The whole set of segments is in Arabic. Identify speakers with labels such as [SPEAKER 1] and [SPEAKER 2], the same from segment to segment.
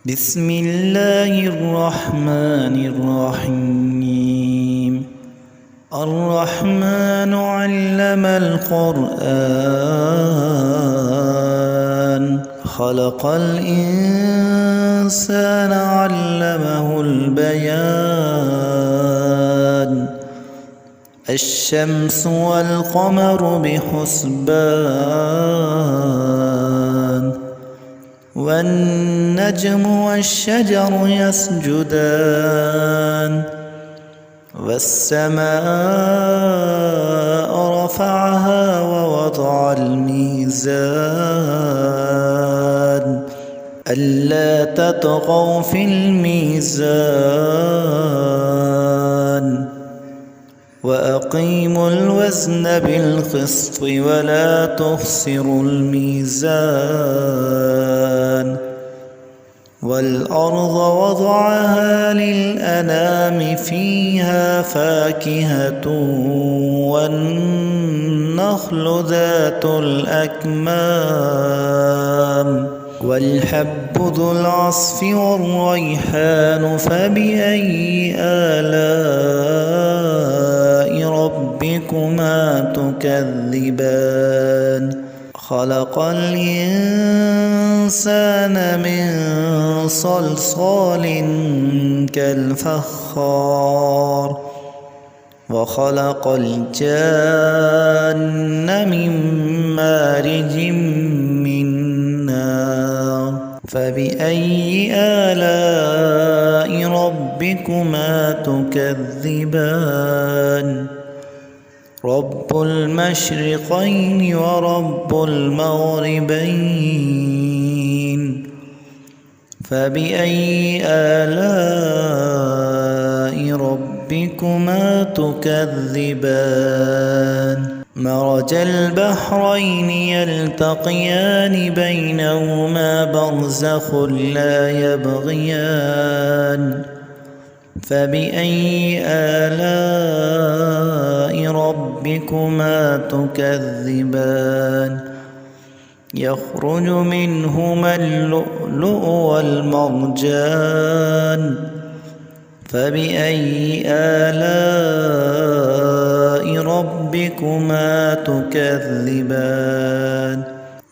[SPEAKER 1] بسم الله الرحمن الرحيم. الرحمن علم القرآن خلق الإنسان علمه البيان الشمس والقمر بحسبان والنجم والشجر يسجدان والسماء رفعها ووضع الميزان ألا تطغوا في الميزان وأقيموا الوزن بالقسط ولا تخسروا الميزان والأرض وضعها للأنام فيها فاكهة والنخل ذات الأكمام والحب ذو العصف والريحان فبأي آلاء ربكما تكذبان خلق الإنسان من صلصال كالفخار وخلق الجان من مارج من نار فبأي آلاء ربكما تكذبان رب المشرقين ورب المغربين فبأي آلاء ربكما تكذبان مرج البحرين يلتقيان بينهما برزخ لا يبغيان فبأي آلاء ربكما تكذبان يخرج منهما اللؤلؤ والمرجان فبأي آلاء ربكما تكذبان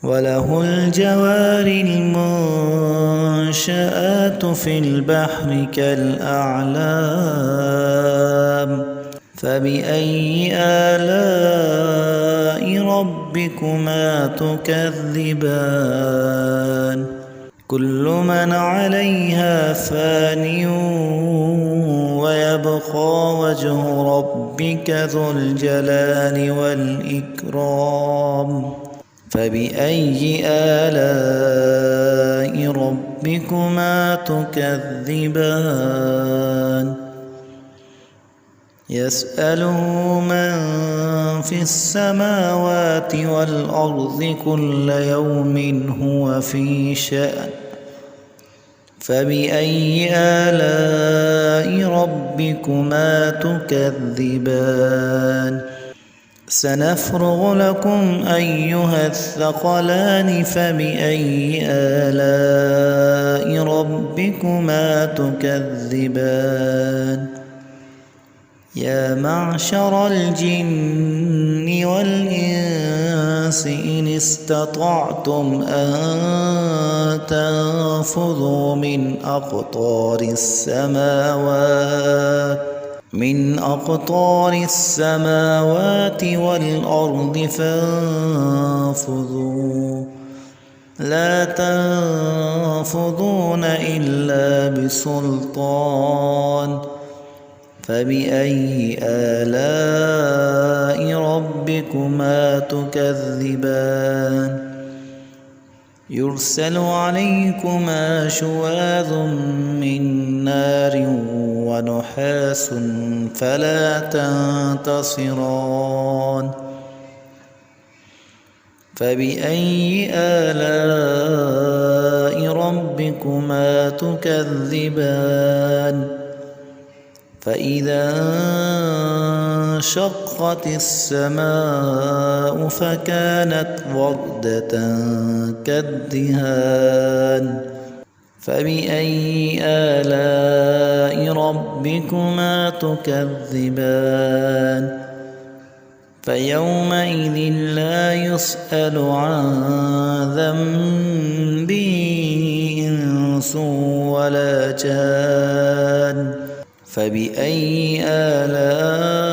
[SPEAKER 1] وله الجوار المنشآت في البحر كالأعلام فبأي آلاء ربكما تكذبان كل من عليها فان ويبقى وجه ربك ذو الجلال والإكرام فبأي آلاء ربكما تكذبان يسأله من في السماوات والأرض كل يوم هو في شأن فبأي آلاء ربكما تكذبان سنفرغ لكم أيها الثقلان فبأي آلاء ربكما تكذبان يا معشر الجن والإنس إن استطعتم أن تنفذوا من أقطار السماوات والأرض فانفذوا لا تنفذون إلا بسلطان فبأي آلاء ربكما تكذبان يرسل عليكما شواظ من نار ونحاس فلا تنتصران فبأي آلاء ربكما تكذبان فإذا انشقت السماء فكانت وردة كالدهان فبأي آلاء ربكما تكذبان فيومئذ لا يسأل عن ذنبه إنس ولا جان فبأي آلاء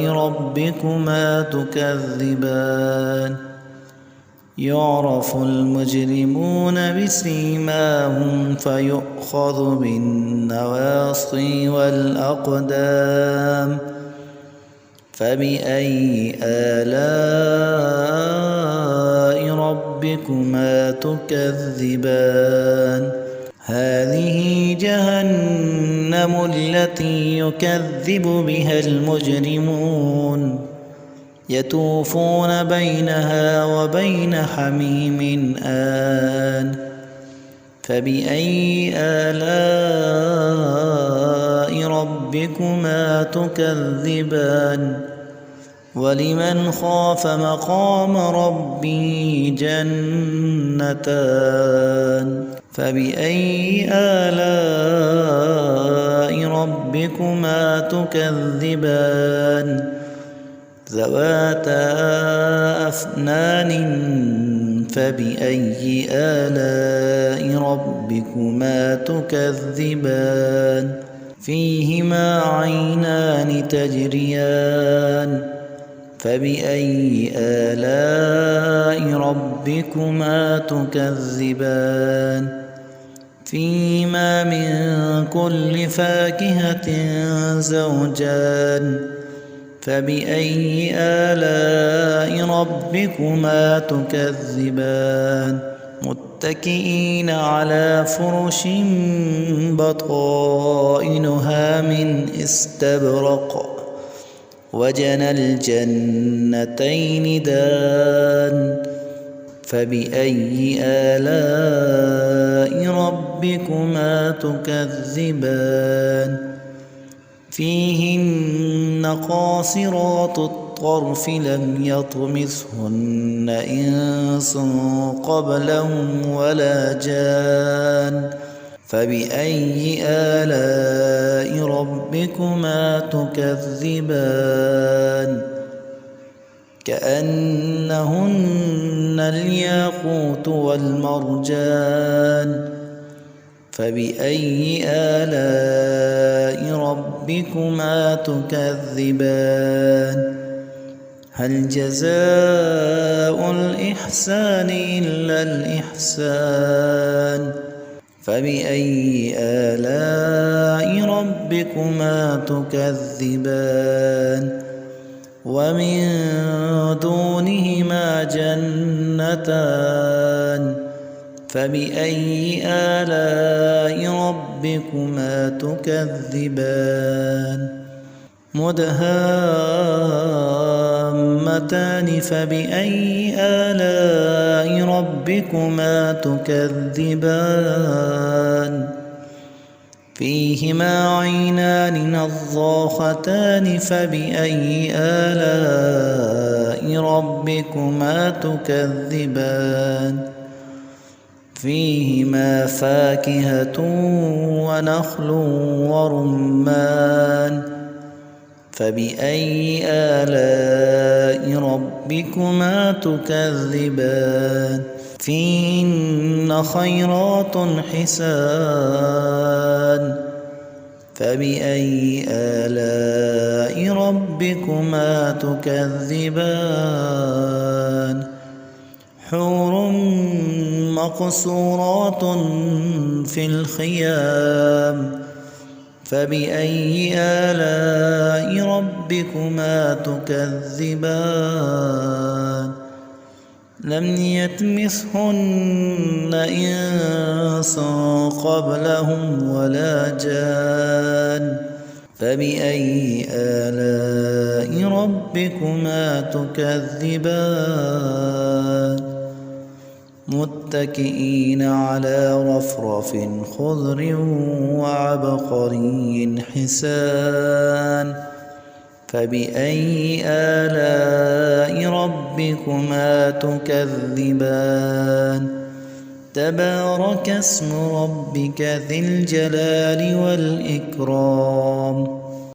[SPEAKER 1] ربكما تكذبان يعرف المجرمون بسيماهم فيؤخذ بالنواصي والأقدام فبأي آلاء ربكما تكذبان هذه جهنم التي يكذب بها المجرمون يطوفون بينها وبين حميم آن فبأي آلاء ربكما تكذبان ولمن خاف مقام ربه جنتان فبأي آلاء ربكما تكذبان ذواتا أفنان فبأي آلاء ربكما تكذبان فيهما عينان تجريان فبأي آلاء ربكما تكذبان فيهما من كل فاكهة زوجان فبأي آلاء ربكما تكذبان متكئين على فرش بطائنها من استبرق وجنى الجنتين دان فبأي آلاء ربكما تكذبان فيهن قاصرات الطرف لم يطمثهن إنس قبلهم ولا جان فبأي آلاء ربكما تكذبان كأنهن الياقوت والمرجان فبأي آلاء ربكما تكذبان هل جزاء الإحسان إلا الإحسان فبأي آلاء ربكما تكذبان ومن دونهما جنتان فبأي آلاء ربكما تكذبان مدهامتان فبأي آلاء ربكما تكذبان فيهما عينان نضاختان فبأي آلاء ربكما تكذبان فيهما فاكهة ونخل ورمان فبأي آلاء ربكما تكذبان فيهن خيرات حسان فبأي آلاء ربكما تكذبان حور مقصورات في الخيام فبأي آلاء ربكما تكذبان لم يطمثهن إنس قبلهم ولا جان فبأي آلاء ربكما تكذبان متكئين على رفرف خضر وعبقري حسان فبأي آلاء ربكما تكذبان تبارك اسم ربك ذي الجلال والإكرام.